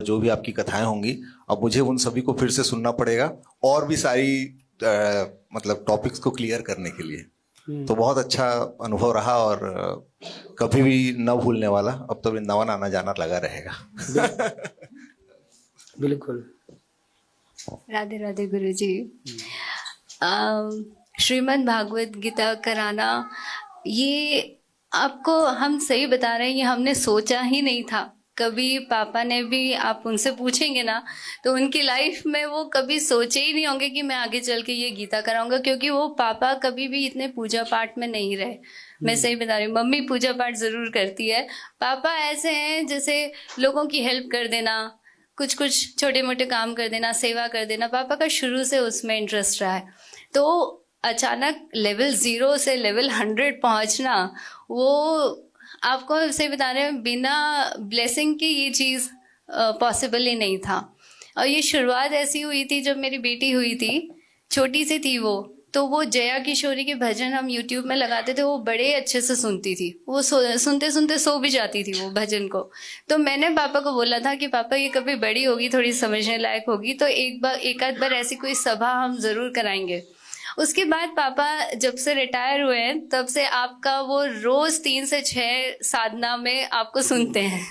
जो भी आपकी कथाएं होंगी, अब मुझे उन सभी को फिर से सुनना पड़ेगा और भी सारी मतलब टॉपिक्स को क्लियर करने के लिए। तो बहुत अच्छा अनुभव रहा और कभी भी न भूलने वाला। अब तो वृंदावन आना जाना लगा रहेगा। बिल्कुल। राधे राधे गुरुजी। श्रीमद् भागवत गीता कराना, ये आपको हम सही बता रहे हैं, ये हमने सोचा ही नहीं था कभी। पापा ने भी, आप उनसे पूछेंगे ना तो उनकी लाइफ में वो कभी सोचे ही नहीं होंगे कि मैं आगे चल के ये गीता कराऊंगा, क्योंकि वो पापा कभी भी इतने पूजा पाठ में नहीं रहे। मैं सही बता रही हूँ, मम्मी पूजा पाठ जरूर करती है, पापा ऐसे हैं जैसे लोगों की हेल्प कर देना, कुछ कुछ छोटे मोटे काम कर देना, सेवा कर देना, पापा का शुरू से उसमें इंटरेस्ट रहा है। तो अचानक लेवल 0 से लेवल 100 पहुंचना, वो आपको सही बता रहे हैं, बिना ब्लेसिंग के ये चीज़ पॉसिबल ही नहीं था। और ये शुरुआत ऐसी हुई थी जब मेरी बेटी हुई थी, छोटी सी थी वो, तो वो जया किशोरी के भजन हम यूट्यूब में लगाते थे, वो बड़े अच्छे से सुनती थी, वो सुनते सुनते सो भी जाती थी वो भजन को। तो मैंने पापा को बोला था कि पापा ये कभी बड़ी होगी, थोड़ी समझने लायक होगी, तो एक आध बार ऐसी कोई सभा हम ज़रूर कराएंगे। उसके बाद पापा जब से रिटायर हुए हैं तब से आपका वो रोज 3 से 6 साधना में आपको सुनते हैं,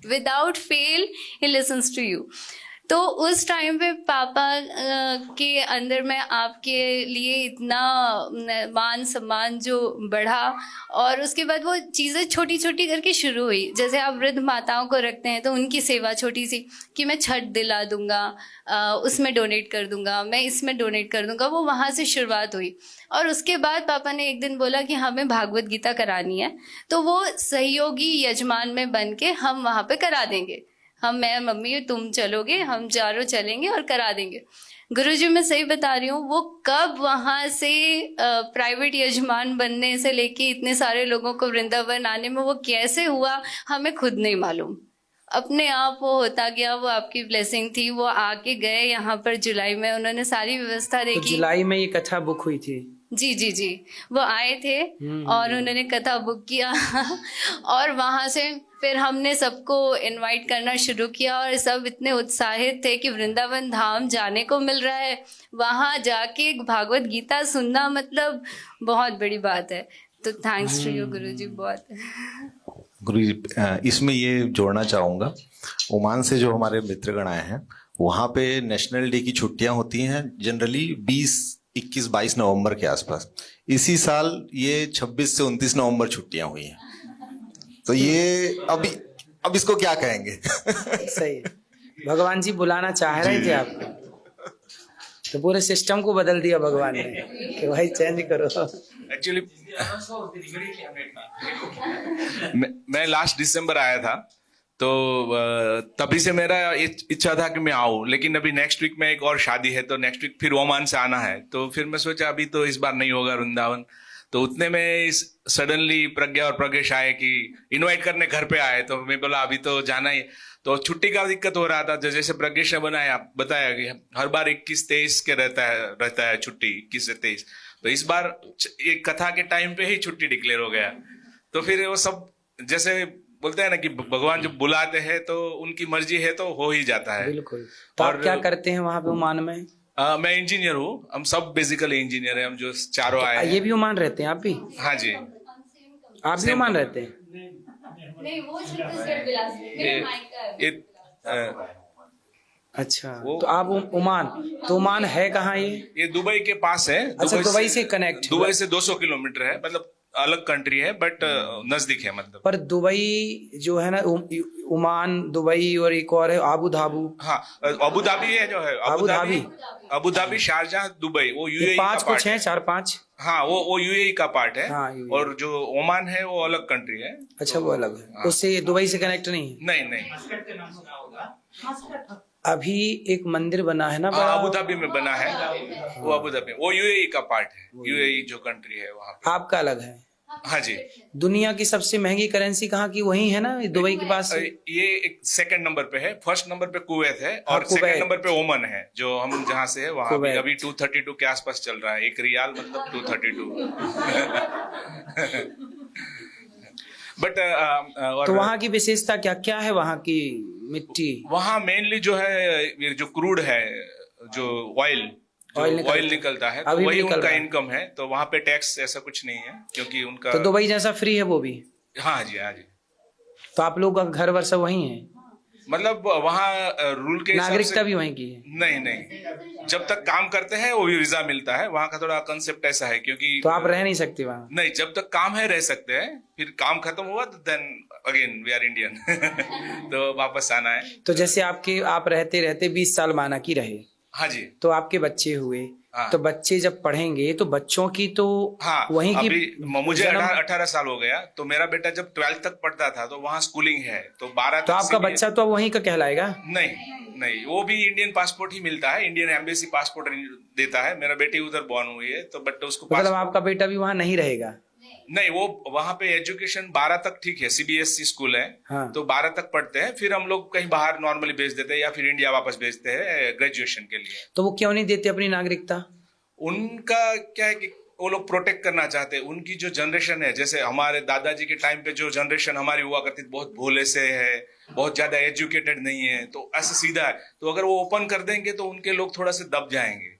विदाउट फेल ही लिसन्स टू यू। तो उस टाइम पे पापा के अंदर में आपके लिए इतना मान सम्मान जो बढ़ा, और उसके बाद वो चीज़ें छोटी छोटी करके शुरू हुई। जैसे आप वृद्ध माताओं को रखते हैं तो उनकी सेवा छोटी सी, कि मैं छठ दिला दूंगा, उसमें डोनेट कर दूंगा, मैं इसमें डोनेट कर दूंगा, वो वहाँ से शुरुआत हुई। और उसके बाद पापा ने एक दिन बोला कि हमें भागवत गीता करानी है, तो वो सहयोगी यजमान में बन के हम वहाँ पे करा देंगे। मैं मम्मी तुम चलोगे, हम चारों चलेंगे और करा देंगे। गुरुजी मैं सही बता रही हूँ, वो कब वहाँ से प्राइवेट यजमान बनने से लेके इतने सारे लोगों को वृंदावन आने में वो कैसे हुआ, हमें खुद नहीं मालूम। अपने आप वो होता गया, वो आपकी ब्लेसिंग थी। वो आके गए यहाँ पर जुलाई में, उन्होंने सारी व्यवस्था देखी। तो जुलाई में ये कथा बुक हुई थी? जी जी जी, वो आए थे और उन्होंने कथा बुक किया और वहाँ से फिर हमने सबको इनवाइट करना शुरू किया, और सब इतने उत्साहित थे कि वृंदावन धाम जाने को मिल रहा है, वहाँ जाके भागवत गीता सुनना मतलब बहुत बड़ी बात है। तो थैंक्स टू यू गुरुजी बहुत। गुरुजी इसमें ये जोड़ना चाहूँगा, ओमान से जो हमारे मित्रगण आए हैं, वहाँ पे नेशनल डे की छुट्टियाँ होती हैं जनरली 20, 21, 22 नवंबर के आसपास। इसी साल ये 26 से 29 नवंबर छुट्टियां हुई हैं। तो ये अब इसको क्या कहेंगे? सही है, भगवान जी बुलाना चाह रहे थे आपको, तो पूरे सिस्टम को बदल दिया भगवान ने कि भाई चेंज करो। एक्चुअली मैं लास्ट दिसंबर आया था, तो तभी से मेरा इच्छा था कि मैं आऊँ, लेकिन अभी नेक्स्ट वीक में एक और शादी है, तो नेक्स्ट वीक फिर ओमान से आना है। तो फिर मैं सोचा अभी तो इस बार नहीं होगा वृंदावन। तो उतने में सडनली प्रज्ञा और प्रज्ञेश आए कि इनवाइट करने घर पे आए, तो मैं बोला अभी तो जाना ही। तो छुट्टी का दिक्कत हो रहा था, जैसे प्रज्ञेश ने बताया कि हर बार 21-23 के रहता है छुट्टी, 21 से 23। तो इस बार एक कथा के टाइम पे ही छुट्टी डिक्लेयर हो गया। तो फिर वो सब जैसे बोलते हैं ना कि भगवान जब बुलाते हैं तो उनकी मर्जी है तो हो ही जाता है। बिल्कुल। तो आप क्या करते हैं वहाँ पे ओमान में? मैं इंजीनियर हूँ, हम सब बेसिकली इंजीनियर हैं, हम जो चारों आए हैं। ये भी ओमान रहते हैं आप भी? हाँ जी। आप भी ओमान रहते हैं? नहीं, वो छत्तीसगढ़ बिलासपुर। अच्छा, तो आप ओमान, तो ओमान है कहाँ ये दुबई के पास है। अच्छा, दुबई से कनेक्ट? दुबई से 200 किलोमीटर है, मतलब अलग कंट्री है बट नजदीक है मतलब। पर दुबई जो है ना, ओमान, दुबई और एक और है अबू धाबी। हाँ, अबू धाबी है जो है, अबू धाबी, शारजाह, दुबई, वो यूएई का पार्ट है। 5 कुछ है, 4-5। हाँ, वो यूएई का पार्ट है। हाँ, और जो ओमान है वो अलग कंट्री है। अच्छा, वो अलग है। हाँ। उससे दुबई से कनेक्ट नहीं है? नहीं। अभी एक मंदिर बना है ना, अबू धाबी में बना है वो, अबू धाबी, वो यूएई का पार्ट है। यूएई जो कंट्री है वहाँ पे। आपका अलग है? हाँ जी। दुनिया की सबसे महंगी करेंसी कहाँ की? वही है ना, दुबई के पास? ये एक सेकंड नंबर पे है, फर्स्ट नंबर पे कुवैत है, और सेकंड नंबर पे ओमान है, जो हम जहाँ से है वहाँ पे अभी 232 के आसपास चल रहा है। एक रियाल मतलब 232। बट तो वहाँ की विशेषता क्या क्या है वहाँ की? मिट्टी। वहाँ मेनली जो है ये जो क्रूड है, जो ऑयल निकलता है, तो अभी भी वही निकल उनका रहा है। इनकम है। तो वहाँ पे टैक्स ऐसा कुछ नहीं है, क्योंकि उनका तो दुबई जैसा फ्री है वो भी? हाँ जी, हाँ जी। तो आप लोग का घर वर सब वहीं है? मतलब वहाँ रूल के हिसाब नागरिकता से भी वहीं की है? नहीं, जब तक काम करते हैं वो भी वीजा मिलता है। वहाँ का थोड़ा कंसेप्ट ऐसा है, क्योंकि तो आप रह नहीं सकते वहाँ? नहीं, जब तक काम है रह सकते हैं, फिर काम खत्म हुआ तो then again we are Indian तो वापस आना है। तो जैसे आप रहते रहते 20 साल माना की रहे, हाँ जी। तो आपके बच्चे हुए, हाँ। तो बच्चे जब पढ़ेंगे तो बच्चों की तो हाँ, वहीं की अभी मुझे 18 साल हो गया, तो मेरा बेटा जब 12th तक पढ़ता था तो वहाँ स्कूलिंग है, तो 12 तो आपका बच्चा तो वहीं का कहलाएगा? नहीं, वो भी इंडियन पासपोर्ट ही मिलता है, इंडियन एम्बेसी पासपोर्ट देता है। मेरा बेटी उधर बॉर्न हुई है, तो बट उसको मतलब आपका बेटा भी वहाँ नहीं रहेगा? नहीं, वो वहाँ पे एजुकेशन 12 तक ठीक है, CBSE स्कूल है। हाँ। तो 12 तक पढ़ते हैं, फिर हम लोग कहीं बाहर नॉर्मली भेज देते हैं या फिर इंडिया वापस भेजते हैं ग्रेजुएशन के लिए। तो वो क्यों नहीं देते अपनी नागरिकता? उनका क्या है कि वो लोग प्रोटेक्ट करना चाहते हैं। उनकी जो जनरेशन है, जैसे हमारे दादाजी के टाइम पे जो जनरेशन हमारी हुआ करती थी, बहुत भोले से है, बहुत ज्यादा एजुकेटेड नहीं है, तो ऐसा सीधा है। तो अगर वो ओपन कर देंगे तो उनके लोग थोड़ा से दब जाएंगे,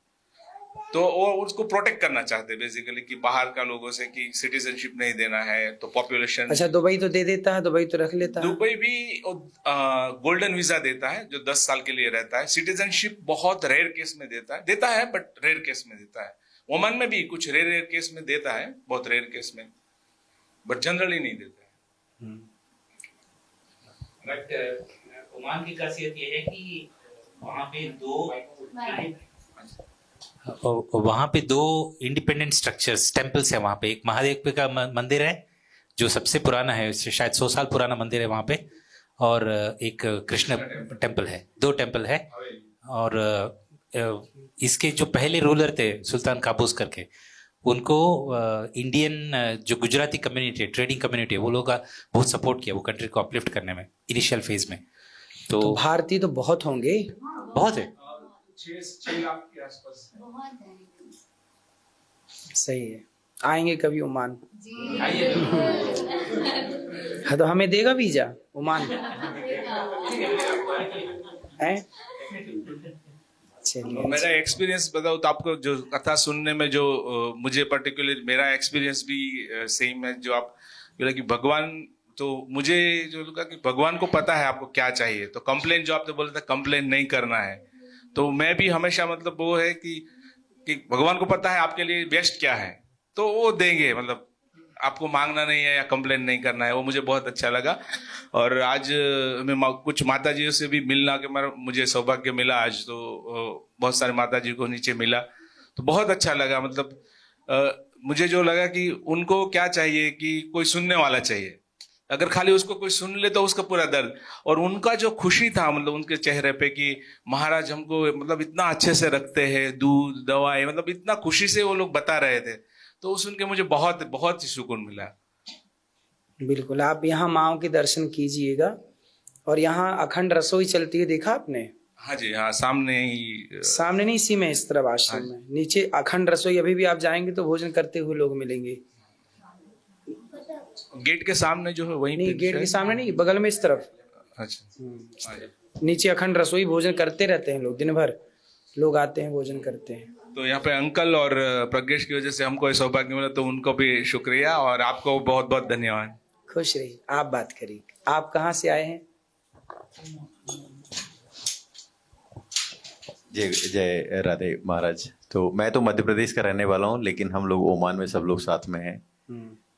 तो वो उसको प्रोटेक्ट करना चाहते हैं बेसिकली, कि बाहर का लोगों से कि सिटीजनशिप नहीं देना है, तो पॉपुलेशन। अच्छा, दुबई तो दे देता है, दुबई तो रख लेता है। दुबई भी गोल्डन वीजा देता है जो 10 साल के लिए रहता है। सिटीजनशिप बहुत रेयर केस में देता है बट रेयर केस में देता है। ओमान में भी कुछ रेयर केस में देता है, बहुत रेयर केस में, बट जनरली नहीं देता है। बट ओमान की खासियत ये है कि वहाँ पे दो इंडिपेंडेंट स्ट्रक्चर्स, टेम्पल्स है वहाँ पे। एक महादेव का मंदिर है जो सबसे पुराना है, शायद 100 साल पुराना मंदिर है वहाँ पे, और एक कृष्ण टेम्पल है। 2 टेम्पल है। और इसके जो पहले रूलर थे सुल्तान काबूस करके, उनको इंडियन जो गुजराती कम्युनिटी, ट्रेडिंग कम्युनिटी है, वो लोग का बहुत सपोर्ट किया वो कंट्री को अपलिफ्ट करने में इनिशियल फेज में। तो भारतीय तो बहुत होंगे? बहुत है, 6 लाख के आसपास। सही है, आएंगे कभी ओमान। हाँ, तो हमें देगा वीजा ओमान है? चलिए, मेरा एक्सपीरियंस बताऊँ तो आपको, जो कथा सुनने में जो मुझे पर्टिकुलर मेरा एक्सपीरियंस भी सेम है। जो आप बोला कि भगवान, तो मुझे जो लगा कि भगवान को पता है आपको क्या चाहिए, तो कंप्लेन जो आपने बोला था कंप्लेन नहीं करना है, तो मैं भी हमेशा मतलब वो है कि भगवान को पता है आपके लिए बेस्ट क्या है, तो वो देंगे। मतलब आपको मांगना नहीं है या कंप्लेन नहीं करना है, वो मुझे बहुत अच्छा लगा। और आज मैं कुछ माताजियों से भी मिलना के मुझे सौभाग्य मिला आज, तो बहुत सारे माताजी को नीचे मिला, तो बहुत अच्छा लगा। मतलब मुझे जो लगा कि उनको क्या चाहिए कि कोई सुनने वाला चाहिए। अगर खाली उसको कोई सुन ले तो उसका पूरा दर्द, और उनका जो खुशी था मतलब उनके चेहरे पे कि महाराज हमको मतलब इतना अच्छे से रखते हैं, दूध दवाई, मतलब इतना खुशी से वो लोग बता रहे थे, तो सुन के मुझे बहुत बहुत ही सुकून मिला। बिल्कुल, आप यहाँ माँओं के दर्शन कीजिएगा। और यहाँ अखंड रसोई चलती है, देखा आपने? हाँ जी, हाँ, सामने ही। सामने नहीं, इसी में, इस तरफ आश्रम में नीचे अखंड रसोई। अभी भी आप जाएंगे तो भोजन करते हुए लोग मिलेंगे। गेट के सामने जो है वहीं नहीं, पे गेट के सामने नहीं, बगल में इस तरफ। अच्छा, नीचे अखंड रसोई, भोजन करते रहते हैं लोग, दिन भर लोग आते हैं, भोजन करते हैं। तो यहाँ पे अंकल और प्रज्ञेश की वजह से हमको ये सौभाग्य मिला, तो उनको भी शुक्रिया और आपको बहुत बहुत धन्यवाद। खुश रहिए। आप बात करिए, आप कहाँ से आए हैं? जय जय राधे महाराज। तो मैं तो मध्य प्रदेश का रहने वाला हूँ, लेकिन हम लोग ओमान में सब लोग साथ में हैं।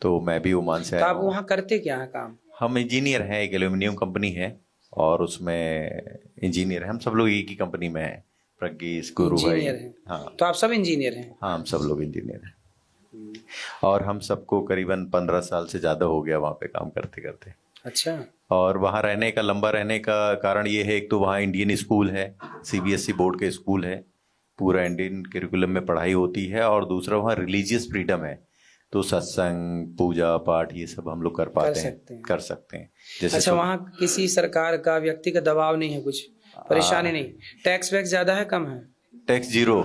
तो मैं भी ओमान से तो आया आप हूँ। वहाँ करते क्या है काम? हम इंजीनियर हैं, एक एल्यूमिनियम कंपनी है और उसमें इंजीनियर हैं। हम सब लोग एक ही कंपनी में हैं, प्रज्ञेश, गुरु भाई। इंजीनियर हैं? हाँ तो आप सब इंजीनियर हैं? हाँ, हम सब लोग इंजीनियर हैं। और हम सबको करीबन 15 साल से ज़्यादा हो गया वहाँ पे काम करते करते। अच्छा। और वहाँ रहने का, लंबा रहने का कारण ये है, एक तो वहाँ इंडियन स्कूल है, CBSE बोर्ड के स्कूल है, पूरा इंडियन करिकुलम में पढ़ाई होती है। और दूसरा वहाँ रिलीजियस फ्रीडम है, तो सत्संग, पूजा पाठ, ये सब हम लोग कर सकते हैं। जैसे अच्छा, वहाँ किसी सरकार का, व्यक्ति का दबाव नहीं है, कुछ परेशानी नहीं? टैक्स वैक्स ज्यादा है, कम है? टैक्स जीरो,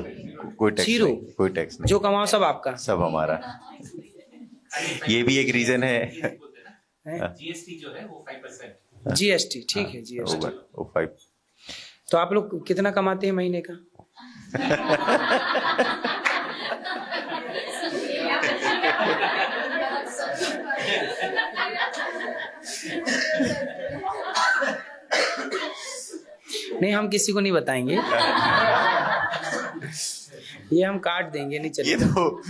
कोई टैक्स जीरो? नहीं, कोई टैक्स नहीं, जो कमाओ सब आपका, सब हमारा। ये भी एक रीजन है। GST जो है वो 5%। GST ठीक है, GST। O5। तो आप लोग कितना कमाते हैं महीने का? नहीं, हम किसी को नहीं बताएंगे, ये हम काट देंगे, नहीं ये चलेगा। तो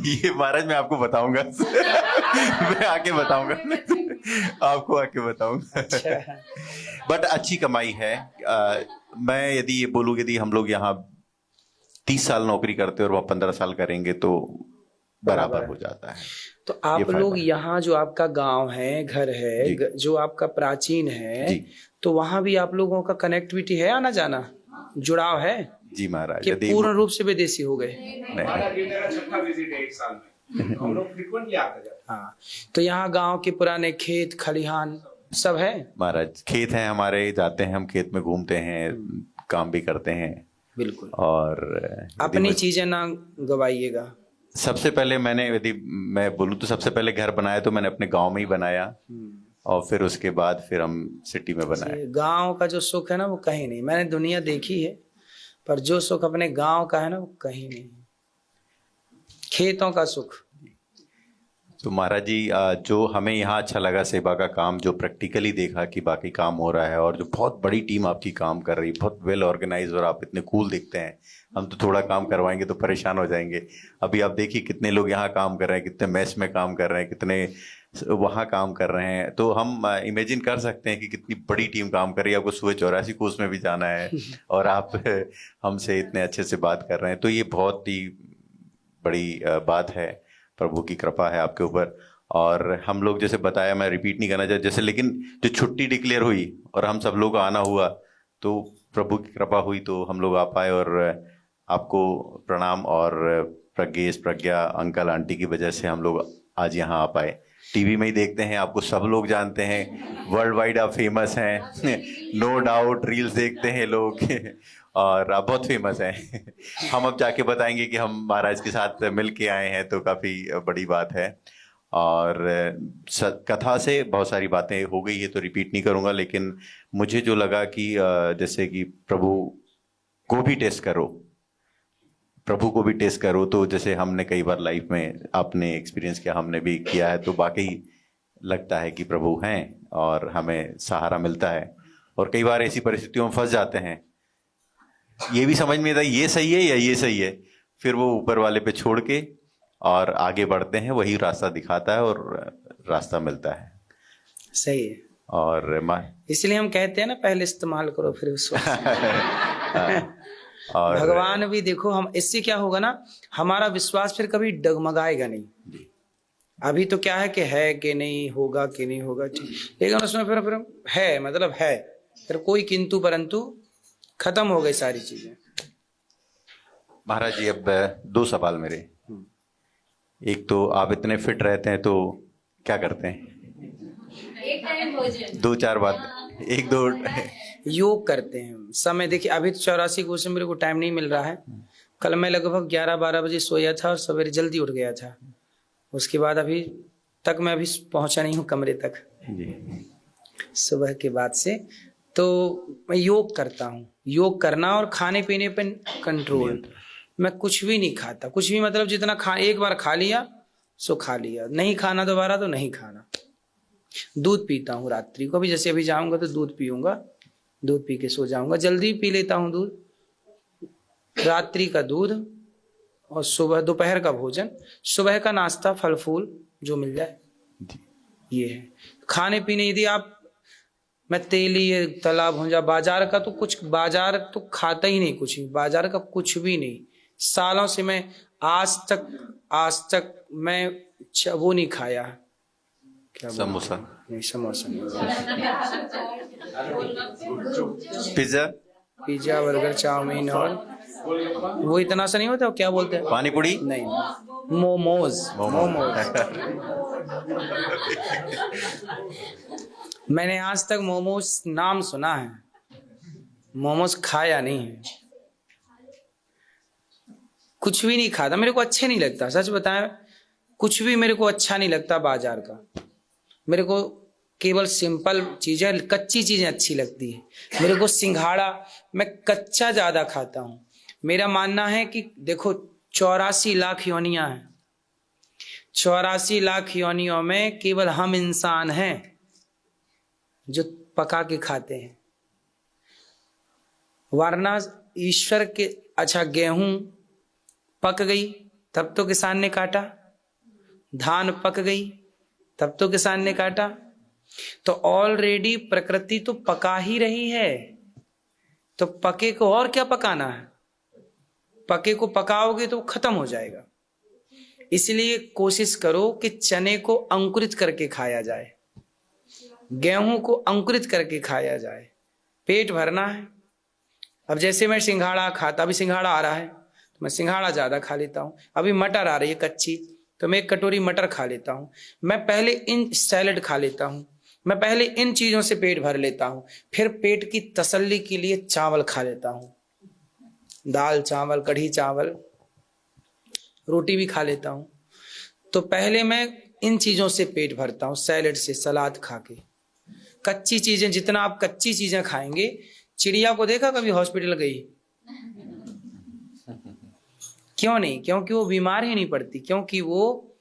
ये महाराज मैं आपको बताऊंगा। मैं आके बताऊंगा, आपको आके बताऊंगा। बट अच्छी कमाई है। मैं यदि ये बोलूँ, यदि हम लोग यहाँ 30 साल नौकरी करते और वह 15 साल करेंगे तो बराबर हो जाता है। तो ये आप फायदा लोग है। यहाँ जो आपका गांव है, घर है, जी। जो आपका प्राचीन है, जी। तो वहां भी आप लोगों का कनेक्टिविटी है, आना जाना जुड़ाव है जी महाराज, कि यदि पूर्ण रूप से विदेशी हो गए? नहीं, ये मेरा छठा विजिट है एक साल में। हम लोग फ्रीक्वेंटली आते जाते। हाँ, तो यहाँ गांव के पुराने खेत खलिहान सब है? महाराज खेत हैं हमारे, जाते हैं हम खेत में, घूमते हैं, काम भी करते हैं। बिल्कुल। और अपनी चीजें ना गवाइएगा। सबसे पहले मैंने, यदि मैं बोलूँ तो सबसे पहले घर बनाया तो मैंने अपने गांव में ही बनाया, और फिर उसके बाद फिर हम सिटी में बनाए। गांव का जो सुख है ना वो कहीं नहीं। मैंने दुनिया देखी है, पर जो सुख अपने गांव का है ना वो कहीं नहीं। खेतों का सुख। तो महाराज जी, जो हमें यहाँ अच्छा लगा सेवा का काम, जो प्रैक्टिकली देखा कि बाकी काम हो रहा है, और जो बहुत बड़ी टीम आपकी काम कर रही है, बहुत वेल ऑर्गेनाइज, और आप इतने कूल दिखते हैं। हम तो थोड़ा काम करवाएंगे तो परेशान हो जाएंगे। अभी आप देखिए कितने लोग यहाँ काम कर रहे हैं, कितने मेस में काम कर रहे हैं, कितने वहाँ काम कर रहे हैं। तो हम इमेजिन कर सकते हैं कि कितनी बड़ी टीम काम कर रही है। आपको सुबह 84 कोस में भी जाना है और आप हमसे इतने अच्छे से बात कर रहे हैं, तो ये बहुत ही बड़ी बात है। प्रभु की कृपा है आपके ऊपर। और हम लोग जैसे बताया, मैं रिपीट नहीं करना चाहता जैसे, लेकिन जो छुट्टी डिक्लेयर हुई और हम सब लोग आना हुआ, तो प्रभु की कृपा हुई तो हम लोग आ पाए। और आपको प्रणाम, और प्रज्ञेश, प्रज्ञा, अंकल, आंटी की वजह से हम लोग आज यहाँ आ पाए। टीवी में ही देखते हैं, आपको सब लोग जानते हैं, वर्ल्ड वाइड आप फेमस हैं, नो डाउट। रील्स देखते हैं लोग और आप बहुत फेमस हैं। हम अब जाके बताएंगे कि हम महाराज के साथ मिल के आए हैं, तो काफ़ी बड़ी बात है। और कथा से बहुत सारी बातें हो गई है तो रिपीट नहीं करूँगा, लेकिन मुझे जो लगा कि जैसे कि प्रभु को भी टेस्ट करो, प्रभु को भी टेस्ट करो। तो जैसे हमने कई बार लाइफ में, आपने एक्सपीरियंस किया, हमने भी किया है, तो वाकई लगता है कि प्रभु हैं और हमें सहारा मिलता है। और कई बार ऐसी परिस्थितियों में फंस जाते हैं, ये भी समझ में आता है ये सही है या ये सही है, फिर वो ऊपर वाले पे छोड़ के और आगे बढ़ते हैं, वही रास्ता दिखाता है और रास्ता मिलता है। सही है। और इसलिए हम कहते हैं ना, पहले इस्तेमाल करो फिर उसको। और भगवान भी देखो, हम इससे क्या होगा ना, हमारा विश्वास फिर कभी डगमगाएगा नहीं। जी। अभी तो क्या है कि है कि नहीं होगा कि नहीं होगा, ठीक, लेकिन उसमें फिर है, मतलब है, फिर कोई किंतु परंतु, खत्म हो गई सारी चीजें। महाराज जी, अब 2 सवाल मेरे। एक तो आप इतने फिट रहते हैं तो क्या करते हैं? एक टाइम भोजन। 2-4 बात, 1-2 योग करते हैं समय। देखिए अभी तो 84 कोस से मेरे को टाइम नहीं मिल रहा है। कल मैं लगभग 11-12 बजे सोया था और सवेरे जल्दी उठ गया था। उसके बाद अभी तक मैं अभी पहुंचा नहीं हूँ कमरे तक, जी। सुबह के बाद से। तो मैं योग करता हूँ। योग करना और खाने पीने पे कंट्रोल। मैं कुछ भी नहीं खाता, कुछ भी, मतलब जितना एक बार खा लिया सो खा लिया, नहीं खाना दोबारा तो नहीं खाना। दूध पीता हूँ रात्रि को भी, जैसे अभी जाऊंगा तो दूध पीऊंगा, दूध पी के सो जाऊंगा। जल्दी पी लेता हूँ दूध, रात्रि का दूध, और सुबह दोपहर का भोजन, सुबह का नाश्ता फल फूल जो मिल जाए, ये है खाने पीने। यदि आप, मैं तेली तला भुंजा, बाजार का तो कुछ, बाजार तो खाता ही नहीं, कुछ ही बाजार का कुछ भी नहीं। सालों से मैं आज तक मैं वो नहीं खाया, क्या समोसा नहीं, समोसा नहीं, पिज्जा बर्गर चाउमीन, और वो इतना सा नहीं होता, क्या बोलते हैं, पानी पूरी नहीं, मोमोज। मैंने आज तक मोमोज नाम सुना है, मोमोज खाया नहीं है। कुछ भी नहीं खाता, मेरे को अच्छे नहीं लगता, सच बताएं, कुछ भी मेरे को अच्छा नहीं लगता बाजार का। मेरे को केवल सिंपल चीजें, कच्ची चीजें अच्छी लगती है मेरे को। सिंघाड़ा मैं कच्चा ज्यादा खाता हूं। मेरा मानना है कि देखो 84 लाख योनियां हैं, 84 लाख योनियों में केवल हम इंसान हैं जो पका के खाते हैं, वरना ईश्वर के। अच्छा, गेहूं पक गई तब तो किसान ने काटा, धान पक गई तब तो किसान ने काटा। तो ऑलरेडी प्रकृति तो पका ही रही है, तो पके को और क्या पकाना है? पके को पकाओगे तो खत्म हो जाएगा। इसलिए कोशिश करो कि चने को अंकुरित करके खाया जाए, गेहूं को अंकुरित करके खाया जाए, पेट भरना है। अब जैसे मैं सिंघाड़ा खाता, अभी सिंघाड़ा आ रहा है तो मैं सिंघाड़ा ज्यादा खा लेता हूं। अभी मटर आ रही है कच्ची तो मैं 1 कटोरी मटर खा लेता हूं। मैं पहले इन सैलेड खा लेता हूं, मैं पहले इन चीजों से पेट भर लेता हूं, फिर पेट की तसल्ली के लिए चावल खा लेता हूं, दाल चावल, कढ़ी चावल, रोटी भी खा लेता हूं। तो पहले मैं इन चीजों से पेट भरता हूं, सैलेड से, सलाद खा के। कच्ची चीजें, जितना आप कच्ची चीजें खाएंगे। चिड़िया को देखा कभी हॉस्पिटल गई? क्यों नहीं? क्योंकि वो बीमार ही नहीं पड़ती, क्योंकि वो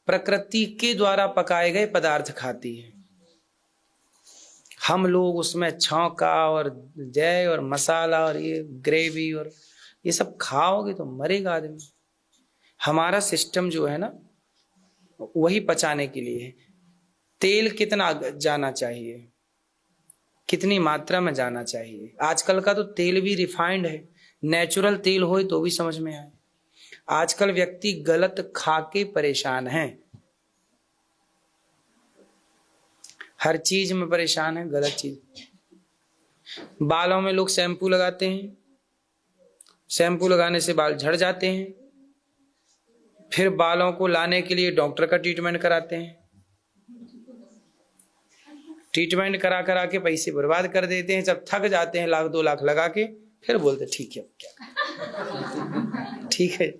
प्रकृति के द्वारा पकाए गए पदार्थ खाती है। हम लोग उसमें छौंका और जय और मसाला और ये ग्रेवी और ये सब खाओगे तो मरेगा आदमी। हमारा सिस्टम जो है ना, वही पचाने के लिए है। तेल कितना जाना चाहिए, कितनी मात्रा में जाना चाहिए। आजकल का तो तेल भी रिफाइंड है, नेचुरल तेल हो तो भी समझ में आए। आजकल व्यक्ति गलत खा के परेशान है, हर चीज में परेशान है, गलत चीज। बालों में लोग शैम्पू लगाते हैं, शैम्पू लगाने से बाल झड़ जाते हैं, फिर बालों को लाने के लिए डॉक्टर का ट्रीटमेंट कराते हैं, ट्रीटमेंट करा करा के पैसे बर्बाद कर देते हैं। जब थक जाते हैं 1-2 लाख लगा के, फिर बोलते ठीक है क्या ठीक है।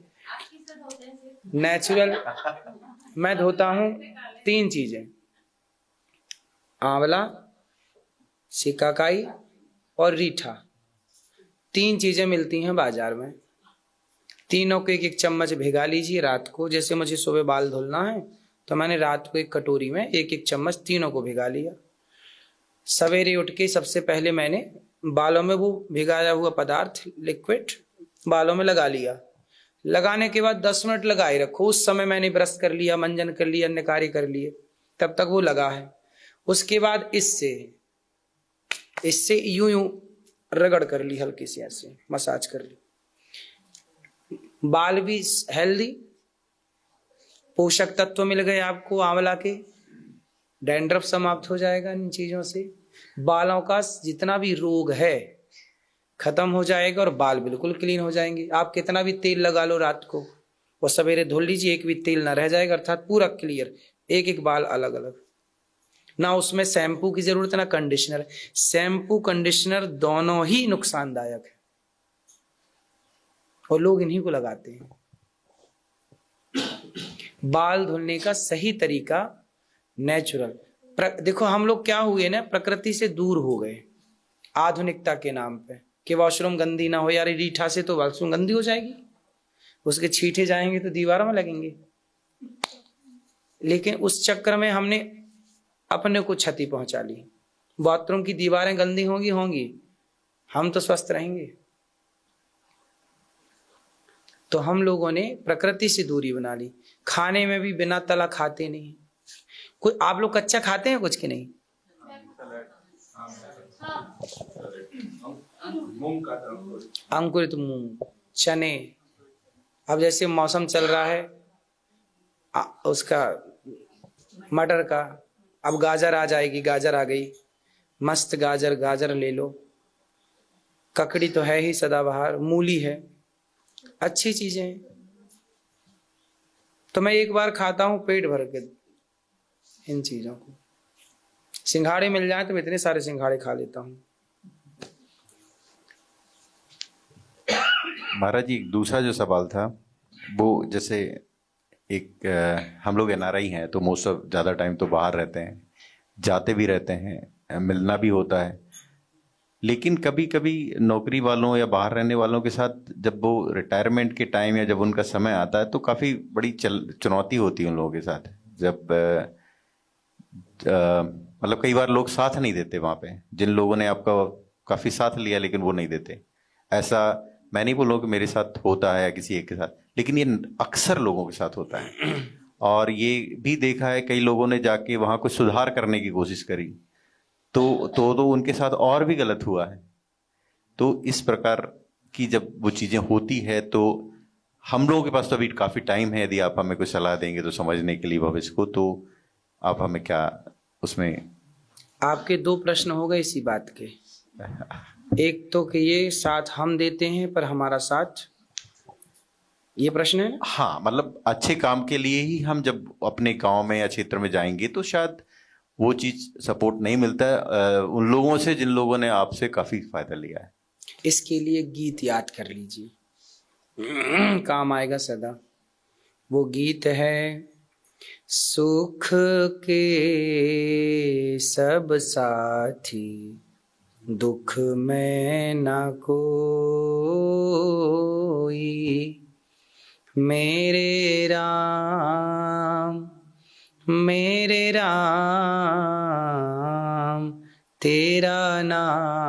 नेचुरल मैं धोता हूं 3 चीजें, आंवला, सिकाकाई और रीठा। 3 चीजें मिलती हैं बाजार में। तीनों को 1-1 चम्मच भिगा लीजिए रात को। जैसे मुझे सुबह बाल धुलना है तो मैंने रात को 1 कटोरी में 1-1 चम्मच तीनों को भिगा लिया। सवेरे उठ के सबसे पहले मैंने बालों में वो भिगाया हुआ पदार्थ, लिक्विड, बालों में लगा लिया। लगाने के बाद 10 मिनट लगाए रखो। उस समय मैंने ब्रश कर लिया, मंजन कर लिया, अन्य कार्य कर लिए, तब तक वो लगा है। उसके बाद इससे यूं यूं रगड़ कर ली, हल्की सी ऐसे मसाज कर ली। बाल भी हेल्दी, पोषक तत्व मिल गए आपको आंवला के, डैंड्रफ समाप्त हो जाएगा इन चीजों से। बालों का जितना भी रोग है खत्म हो जाएगा और बाल बिल्कुल क्लीन हो जाएंगे। आप कितना भी तेल लगा लो रात को, वो सवेरे धुल लीजिए, एक भी तेल ना रह जाएगा, अर्थात पूरा क्लियर, 1-1 बाल अलग अलग। ना उसमें शैम्पू की जरूरत है ना कंडीशनर। शैम्पू कंडीशनर दोनों ही नुकसानदायक है और लोग इन्हीं को लगाते हैं। बाल धुलने का सही तरीका नेचुरल। देखो हम लोग क्या हुए ना, प्रकृति से दूर हो गए आधुनिकता के नाम पे कि वॉशरूम गंदी ना हो। यार रीठा से तो वॉशरूम गंदी हो जाएगी, उसके छींटे जाएंगे तो दीवारों में लगेंगे। लेकिन उस चक्कर में हमने अपने को क्षति पहुंचा ली। बाथरूम की दीवारें गंदी होंगी, हम तो स्वस्थ रहेंगे। तो हम लोगों ने प्रकृति से दूरी बना ली। खाने में भी बिना तला खाते नहीं। कोई आप लोग कच्चा खाते हैं कुछ कि नहीं? अंकुरित मूंग, चने। अब जैसे मौसम चल रहा है उसका मटर का, अब गाजर आ जाएगी, गाजर आ गई, मस्त गाजर ले लो। ककड़ी तो है ही सदाबहार, मूली है, अच्छी चीजें हैं। तो मैं एक बार खाता हूं पेट भर के इन चीजों को। सिंघाड़े मिल जाए तो मैं इतने सारे सिंघाड़े खा लेता हूं। महाराज जी, एक दूसरा जो सवाल था वो, जैसे एक हम लोग NRI हैं तो मोस्ट ऑफ ज़्यादा टाइम तो बाहर रहते हैं, जाते भी रहते हैं, मिलना भी होता है। लेकिन कभी कभी नौकरी वालों या बाहर रहने वालों के साथ जब वो रिटायरमेंट के टाइम या जब उनका समय आता है तो काफ़ी बड़ी चुनौती होती है उन लोगों के साथ। जब मतलब कई बार लोग साथ नहीं देते वहाँ पे, जिन लोगों ने आपका काफ़ी साथ लिया लेकिन वो नहीं देते। ऐसा मैं नहीं बोलूँ कि मेरे साथ होता है या किसी एक के साथ, लेकिन ये अक्सर लोगों के साथ होता है। और ये भी देखा है कई लोगों ने जाके वहाँ कुछ सुधार करने की कोशिश करी तो उनके साथ और भी गलत हुआ है। तो इस प्रकार की जब वो चीज़ें होती है तो हम लोगों के पास तो अभी काफ़ी टाइम है, यदि आप हमें कोई सलाह देंगे तो समझने के लिए भविष्य को, तो आप हमें क्या उसमें। आपके 2 प्रश्न हो गए इसी बात के। एक तो कि ये साथ हम देते हैं पर हमारा साथ, ये प्रश्न है। हाँ, मतलब अच्छे काम के लिए ही हम जब अपने गांव में या क्षेत्र में जाएंगे तो शायद वो चीज सपोर्ट नहीं मिलता है उन लोगों से जिन लोगों ने आपसे काफी फायदा लिया है। इसके लिए गीत याद कर लीजिए, काम आएगा सदा। वो गीत है, सुख के सब साथी दुख में ना कोई, मेरे राम तेरा नाम